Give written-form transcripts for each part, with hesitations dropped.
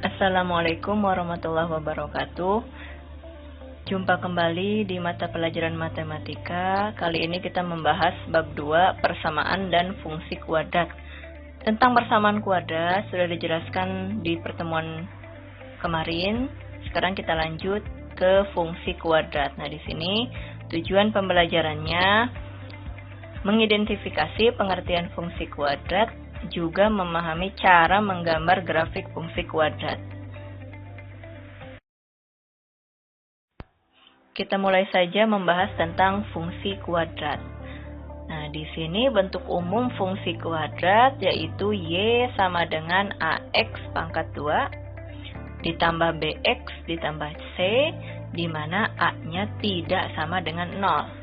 Assalamualaikum warahmatullahi wabarakatuh. Jumpa kembali di mata pelajaran matematika. Kali ini kita membahas bab 2, persamaan dan fungsi kuadrat. Tentang persamaan kuadrat sudah dijelaskan di pertemuan kemarin. Sekarang kita lanjut ke fungsi kuadrat. Nah, di sini tujuan pembelajarannya mengidentifikasi pengertian fungsi kuadrat, juga memahami cara menggambar grafik fungsi kuadrat. Kita mulai saja membahas tentang fungsi kuadrat. Nah, di sini bentuk umum fungsi kuadrat yaitu Y sama dengan AX pangkat 2 ditambah BX ditambah C, di mana A-nya tidak sama dengan 0.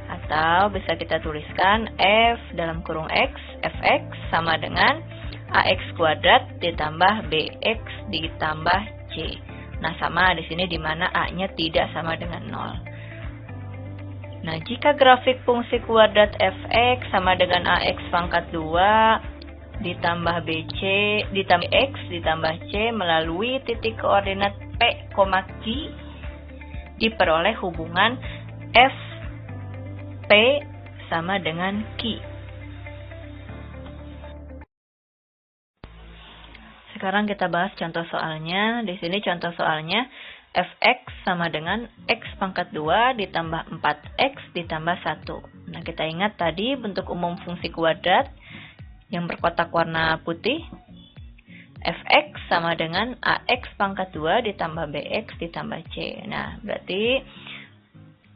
Atau bisa kita tuliskan F dalam kurung X, Fx sama dengan AX kuadrat ditambah BX ditambah C. Nah, sama di sini di mana A-nya tidak sama dengan 0. Nah, jika grafik fungsi kuadrat Fx sama dengan AX pangkat 2 ditambah BC ditambah X ditambah C melalui titik koordinat P, Q, diperoleh hubungan F P sama dengan Q. Sekarang kita bahas contoh soalnya. Di sini contoh soalnya Fx sama dengan X pangkat 2 ditambah 4X ditambah 1. Nah, kita ingat tadi bentuk umum fungsi kuadrat yang berkotak warna putih. Fx sama dengan AX pangkat 2 ditambah BX ditambah C. Nah, berarti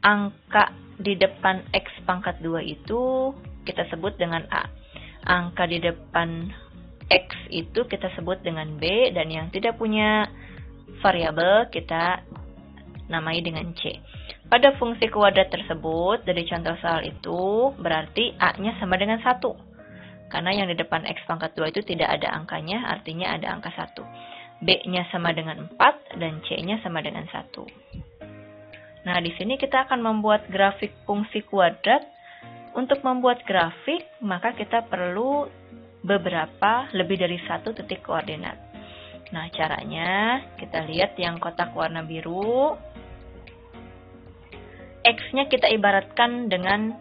angka di depan X pangkat 2 itu kita sebut dengan A. Angka di depan X itu kita sebut dengan B, dan yang tidak punya variabel kita namai dengan C. Pada fungsi kuadrat tersebut, dari contoh soal itu, berarti A-nya sama dengan 1. Karena yang di depan X pangkat 2 itu tidak ada angkanya, artinya ada angka 1. B-nya sama dengan 4, dan C-nya sama dengan 1. Nah, di sini kita akan membuat grafik fungsi kuadrat. Untuk membuat grafik, maka kita perlu lebih dari satu titik koordinat. Nah, caranya kita lihat yang kotak warna biru. X-nya kita ibaratkan dengan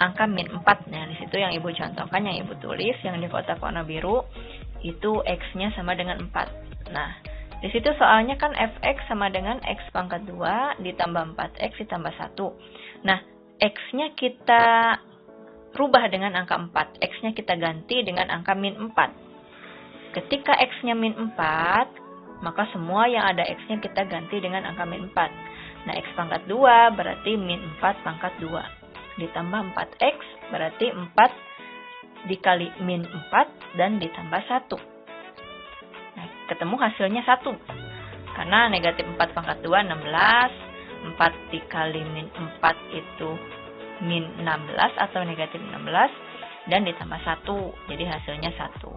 angka min 4. Nah, di situ yang Ibu contohkan, yang Ibu tulis, yang di kotak warna biru, itu X-nya sama dengan 4. Nah, di situ soalnya kan Fx sama dengan X pangkat 2 ditambah 4X ditambah 1. Nah, X-nya kita rubah dengan angka 4. X-nya kita ganti dengan angka min 4. Ketika X-nya min 4, maka semua yang ada X-nya kita ganti dengan angka min 4. Nah, X pangkat 2 berarti min 4 pangkat 2. Ditambah 4X berarti 4 dikali min 4 dan ditambah 1. Nah, ketemu hasilnya 1. Karena negatif 4 pangkat 2, 16. 4 dikali min 4 itu min 16 atau negatif 16. Dan ditambah 1. Jadi hasilnya 1.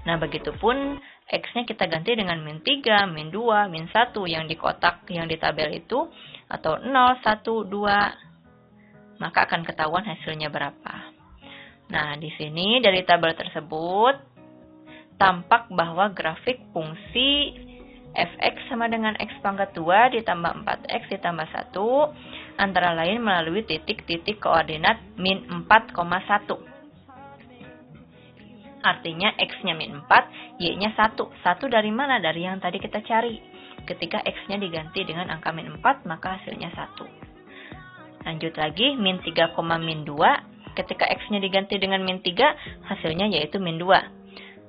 Nah, begitupun X-nya kita ganti dengan min 3, min 2, min 1 yang di kotak, yang di tabel itu. Atau 0, 1, 2. Maka akan ketahuan hasilnya berapa. Nah, di sini dari tabel tersebut tampak bahwa grafik fungsi Fx sama dengan X pangkat 2 ditambah 4X ditambah 1 antara lain melalui titik-titik koordinat min 4,1. Artinya X-nya min 4, Y-nya 1. 1 dari mana? Dari yang tadi kita cari. Ketika X-nya diganti dengan angka min 4, maka hasilnya 1. Lanjut lagi, min 3, min 2. Ketika X-nya diganti dengan min 3, hasilnya yaitu min 2.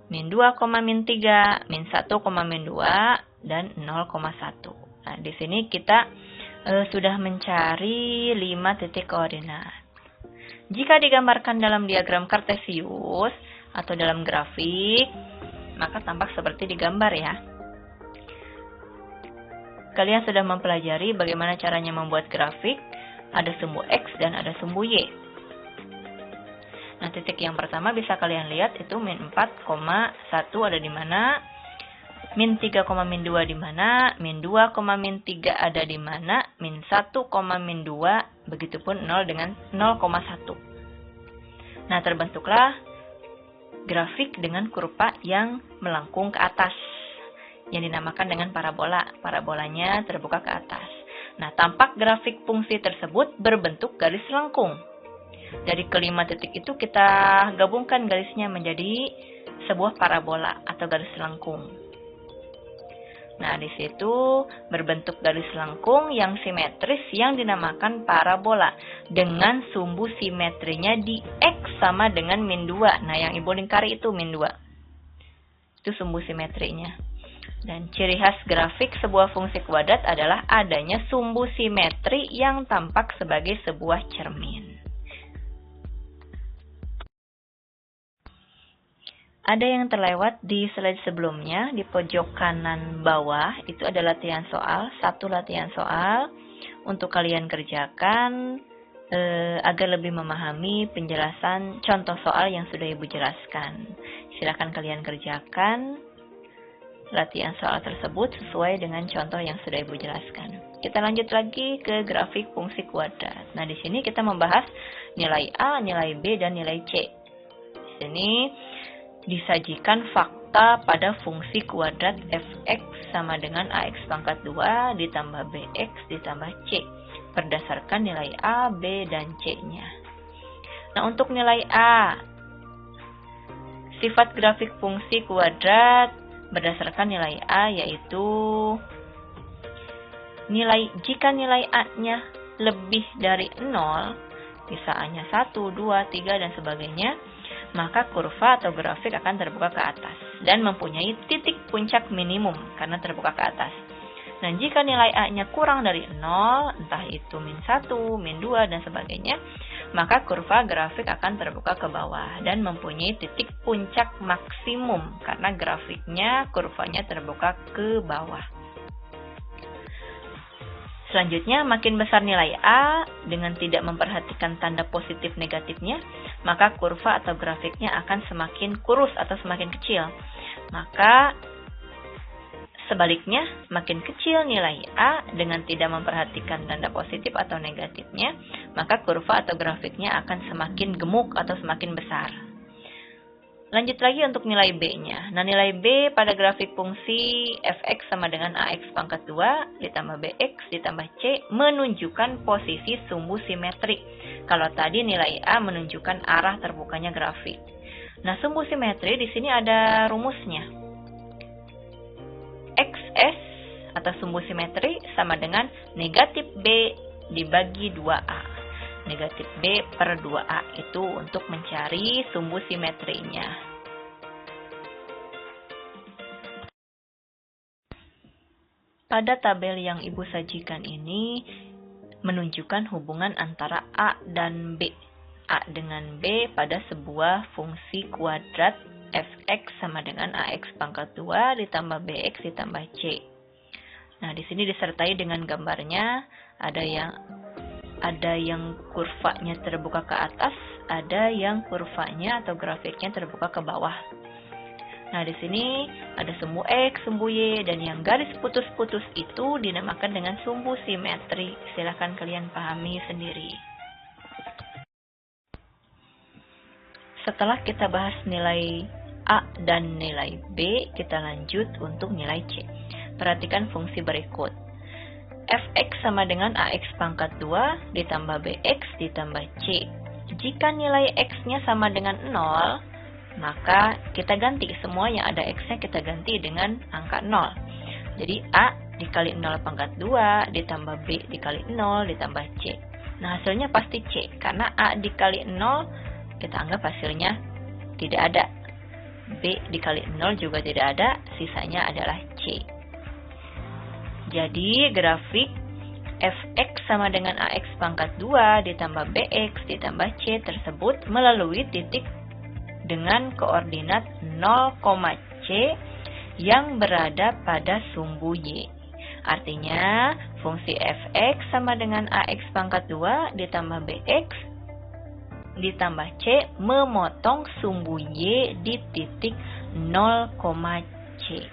Min 2, min 3, min 1, min 2, dan 0,1. Nah, di sini kita sudah mencari 5 titik koordinat. Jika digambarkan dalam diagram kartesius atau dalam grafik, maka tampak seperti digambar ya. Kalian sudah mempelajari bagaimana caranya membuat grafik. Ada sumbu X dan ada sumbu Y. Nah, titik yang pertama bisa kalian lihat itu min 4,1 ada di mana, min 3, min 2 di mana, min 2, min 3 ada di mana, min 1, min 2, begitupun 0 dengan 0,1. Nah, terbentuklah grafik dengan kurva yang melengkung ke atas. yang dinamakan dengan parabola. Parabolanya terbuka ke atas. Nah, tampak grafik fungsi tersebut berbentuk garis lengkung. Dari kelima titik itu kita gabungkan garisnya menjadi sebuah parabola atau garis lengkung. Nah, di situ berbentuk garis lengkung yang simetris yang dinamakan parabola dengan sumbu simetrinya di X sama dengan min 2. Nah, yang Ibu lingkari itu min 2. Itu sumbu simetrinya. Dan ciri khas grafik sebuah fungsi kuadrat adalah adanya sumbu simetri yang tampak sebagai sebuah cermin. Ada yang terlewat di slide sebelumnya, di pojok kanan bawah, itu ada latihan soal, satu latihan soal untuk kalian kerjakan agar lebih memahami penjelasan contoh soal yang sudah Ibu jelaskan. Silakan kalian kerjakan latihan soal tersebut sesuai dengan contoh yang sudah Ibu jelaskan. Kita lanjut lagi ke grafik fungsi kuadrat. Nah, di sini kita membahas nilai A, nilai B, dan nilai C. Di sini disajikan fakta pada fungsi kuadrat fx sama dengan ax pangkat 2 ditambah bx ditambah c berdasarkan nilai A, B, dan C-nya. Nah, untuk nilai A, sifat grafik fungsi kuadrat berdasarkan nilai A yaitu jika nilai A-nya lebih dari 0, bisa A-nya 1, 2, 3, dan sebagainya, maka kurva atau grafik akan terbuka ke atas dan mempunyai titik puncak minimum karena terbuka ke atas. Nah, jika nilai A-nya kurang dari 0, entah itu min 1, min 2, dan sebagainya, maka kurva grafik akan terbuka ke bawah dan mempunyai titik puncak maksimum karena grafiknya, kurvanya terbuka ke bawah. Selanjutnya, makin besar nilai A dengan tidak memperhatikan tanda positif negatifnya, maka kurva atau grafiknya akan semakin kurus atau semakin kecil. Maka sebaliknya, makin kecil nilai A dengan tidak memperhatikan tanda positif atau negatifnya, maka kurva atau grafiknya akan semakin gemuk atau semakin besar. Lanjut lagi untuk nilai B-nya. Nah, nilai B pada grafik fungsi fx sama dengan ax pangkat 2 ditambah bx ditambah c menunjukkan posisi sumbu simetri. Kalau tadi nilai A menunjukkan arah terbukanya grafik. Nah, sumbu simetri di sini ada rumusnya. XS atau sumbu simetri sama dengan negatif B dibagi 2A. Negatif B per 2A itu untuk mencari sumbu simetrinya. Pada tabel yang Ibu sajikan ini menunjukkan hubungan antara A dan B. A dengan B pada sebuah fungsi kuadrat fx sama dengan ax pangkat 2 ditambah bx ditambah c. Nah, di sini disertai dengan gambarnya, ada yang kurvanya terbuka ke atas, ada yang kurvanya atau grafiknya terbuka ke bawah. Nah, di sini ada sumbu X, sumbu Y, dan yang garis putus-putus itu dinamakan dengan sumbu simetri. Silahkan kalian pahami sendiri. Setelah kita bahas nilai A dan nilai B, kita lanjut untuk nilai C. Perhatikan fungsi berikut. Fx sama dengan ax pangkat 2 ditambah bx ditambah c. Jika nilai x-nya sama dengan 0, maka kita ganti semua yang ada x-nya kita ganti dengan angka 0. Jadi a dikali 0 pangkat 2 ditambah b dikali 0 ditambah c. Nah, hasilnya pasti c karena a dikali 0 kita anggap hasilnya tidak ada. B dikali 0 juga tidak ada, sisanya adalah c. Jadi, grafik fx sama dengan ax pangkat 2 ditambah bx ditambah c tersebut melalui titik dengan koordinat 0, c yang berada pada sumbu y. Artinya, fungsi fx sama dengan ax pangkat 2 ditambah bx ditambah c memotong sumbu y di titik 0, c.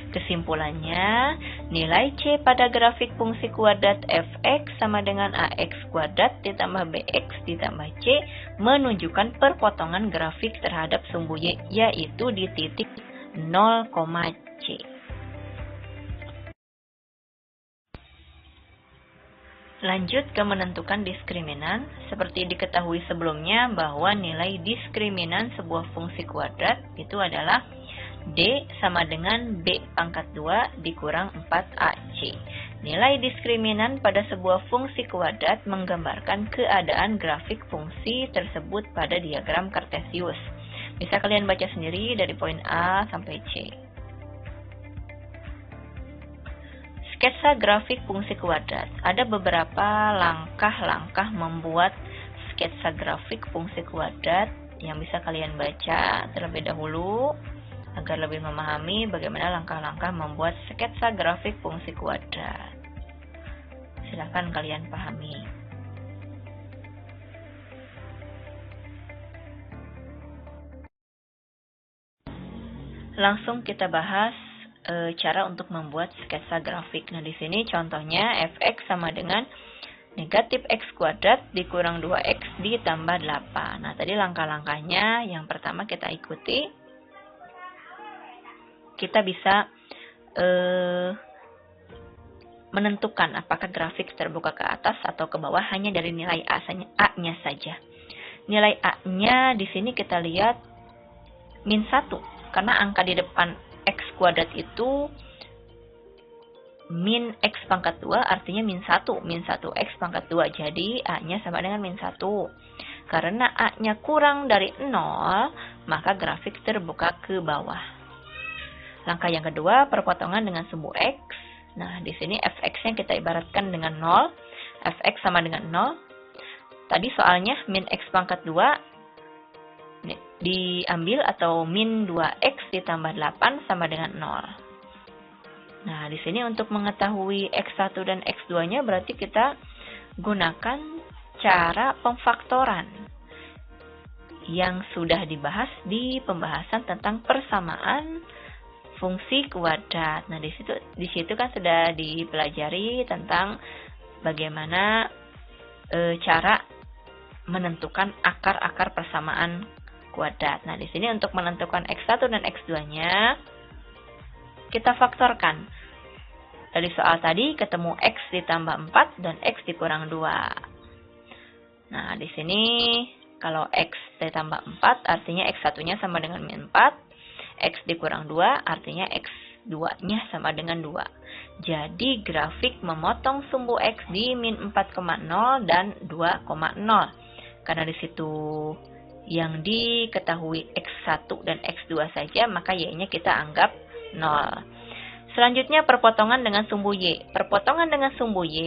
Kesimpulannya, nilai C pada grafik fungsi kuadrat fx sama dengan ax kuadrat ditambah bx ditambah c menunjukkan perpotongan grafik terhadap sumbu y, yaitu di titik 0, c. Lanjut ke menentukan diskriminan. Seperti diketahui sebelumnya bahwa nilai diskriminan sebuah fungsi kuadrat itu adalah D sama dengan B pangkat 2 dikurang 4AC. Nilai diskriminan pada sebuah fungsi kuadrat menggambarkan keadaan grafik fungsi tersebut pada diagram Kartesius. Bisa kalian baca sendiri dari poin A sampai C. Sketsa grafik fungsi kuadrat. Ada beberapa langkah-langkah membuat sketsa grafik fungsi kuadrat yang bisa kalian baca terlebih dahulu agar lebih memahami bagaimana langkah-langkah membuat sketsa grafik fungsi kuadrat. Silakan kalian pahami. Langsung kita bahas cara untuk membuat sketsa grafik. Nah, di sini contohnya fx sama dengan negatif x kuadrat dikurang 2x ditambah 8. Nah, tadi langkah-langkahnya yang pertama kita ikuti. Kita bisa menentukan apakah grafik terbuka ke atas atau ke bawah hanya dari nilai A-nya saja. Nilai A-nya di sini kita lihat min 1, karena angka di depan x kuadrat itu min x pangkat 2 artinya min 1. Min 1x pangkat 2. Jadi A-nya sama dengan min 1. Karena A-nya kurang dari 0, maka grafik terbuka ke bawah. Langkah yang kedua, perpotongan dengan sumbu x. Nah, di sini fx-nya kita ibaratkan dengan 0. Fx sama dengan 0. Tadi soalnya min x pangkat 2 diambil atau min 2x ditambah 8 sama dengan 0. Nah, di sini untuk mengetahui x1 dan x2-nya berarti kita gunakan cara pemfaktoran yang sudah dibahas di pembahasan tentang persamaan fungsi kuadrat. Nah, di situ kan sudah dipelajari tentang bagaimana cara menentukan akar-akar persamaan kuadrat. Nah, di sini untuk menentukan x1 dan x2-nya kita faktorkan. Dari soal tadi ketemu x ditambah 4 dan x dikurang 2. Nah, di sini kalau x ditambah 4 artinya x1-nya sama dengan min 4, x dikurang 2 artinya x2-nya sama dengan 2. Jadi grafik memotong sumbu x di min 4,0 dan 2,0. Karena di situ yang diketahui x1 dan x2 saja, maka y-nya kita anggap 0. Selanjutnya perpotongan dengan sumbu y. Perpotongan dengan sumbu y,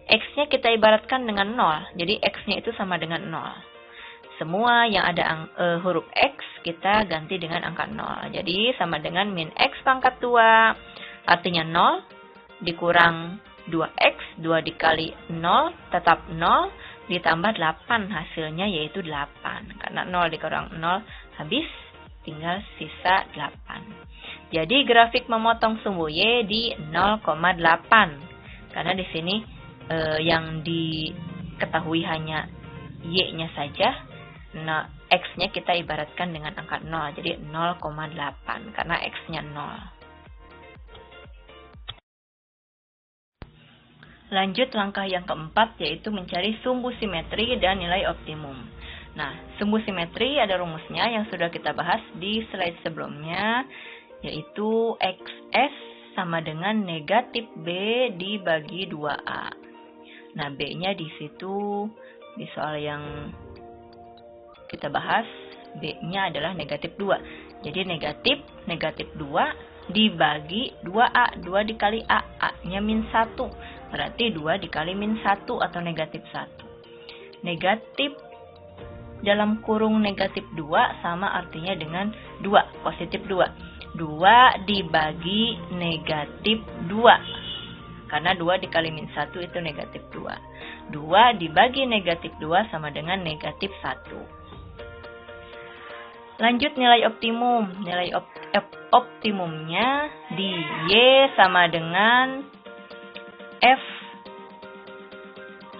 x-nya kita ibaratkan dengan 0. Jadi x-nya itu sama dengan 0. Semua yang ada huruf x kita ganti dengan angka 0. Jadi sama dengan min x pangkat 2, artinya 0, dikurang 2x, 2 dikali 0, tetap 0, ditambah 8 hasilnya yaitu 8. Karena 0 dikurang 0 habis, tinggal sisa 8. Jadi grafik memotong sumbu y di 0,8. Karena di sini yang diketahui hanya y-nya saja. Nah, x-nya kita ibaratkan dengan angka 0. Jadi 0,8 karena x-nya 0. Lanjut langkah yang keempat, yaitu mencari sumbu simetri dan nilai optimum. Nah, sumbu simetri ada rumusnya yang sudah kita bahas di slide sebelumnya, yaitu xs sama dengan negatif b dibagi 2a. Nah, b-nya di situ di soal yang kita bahas, b-nya adalah negatif 2. Jadi negatif 2 dibagi 2a. 2 dikali a, a-nya min 1. Berarti 2 dikali min 1 atau negatif 1. Negatif dalam kurung negatif 2 sama artinya dengan 2, positif 2. 2 dibagi negatif 2. Karena 2 dikali min 1 itu negatif 2. 2 dibagi negatif 2 sama dengan negatif 1. Lanjut nilai optimum. Nilai optimumnya di Y sama dengan F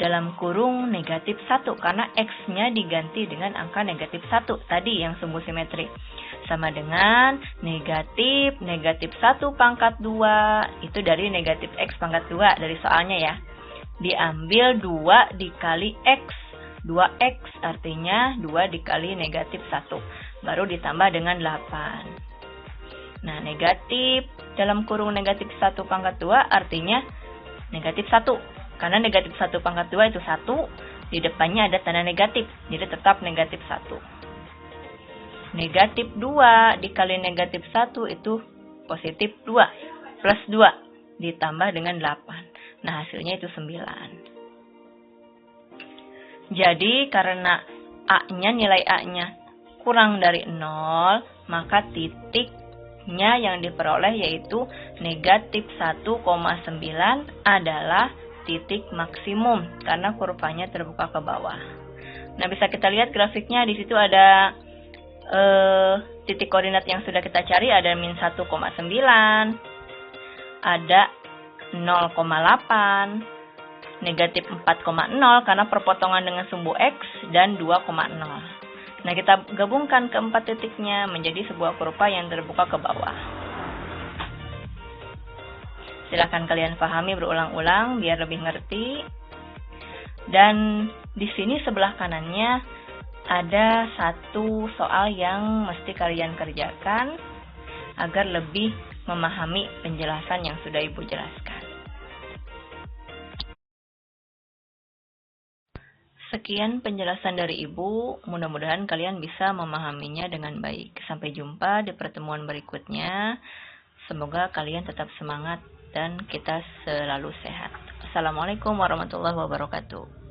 dalam kurung negatif 1. Karena X-nya diganti dengan angka negatif 1. Tadi yang sumbu simetri. Sama dengan negatif 1 pangkat 2. Itu dari negatif X pangkat 2 dari soalnya ya. diambil 2 dikali X. 2X artinya 2 dikali negatif 1. Baru ditambah dengan 8. Nah, negatif dalam kurung negatif 1 pangkat 2 artinya negatif 1. Karena negatif 1 pangkat 2 itu 1. Di depannya ada tanda negatif. Jadi tetap negatif 1. Negatif 2 dikali negatif 1 itu positif 2. Plus 2 ditambah dengan 8. Nah, hasilnya itu 9. Jadi, karena A-nya, nilai A-nya kurang dari 0, maka titiknya yang diperoleh yaitu negatif 1,9 adalah titik maksimum karena kurvanya terbuka ke bawah. Nah, bisa kita lihat grafiknya, di situ ada titik koordinat yang sudah kita cari, ada min 1,9, ada 0,8, negatif 4,0 karena perpotongan dengan sumbu X, dan 2,0. Nah, kita gabungkan keempat titiknya menjadi sebuah kurva yang terbuka ke bawah. Silakan kalian pahami berulang-ulang biar lebih ngerti. Dan di sini sebelah kanannya ada satu soal yang mesti kalian kerjakan agar lebih memahami penjelasan yang sudah Ibu jelaskan. Sekian penjelasan dari Ibu, mudah-mudahan kalian bisa memahaminya dengan baik. Sampai jumpa di pertemuan berikutnya. Semoga kalian tetap semangat dan kita selalu sehat. Assalamualaikum warahmatullahi wabarakatuh.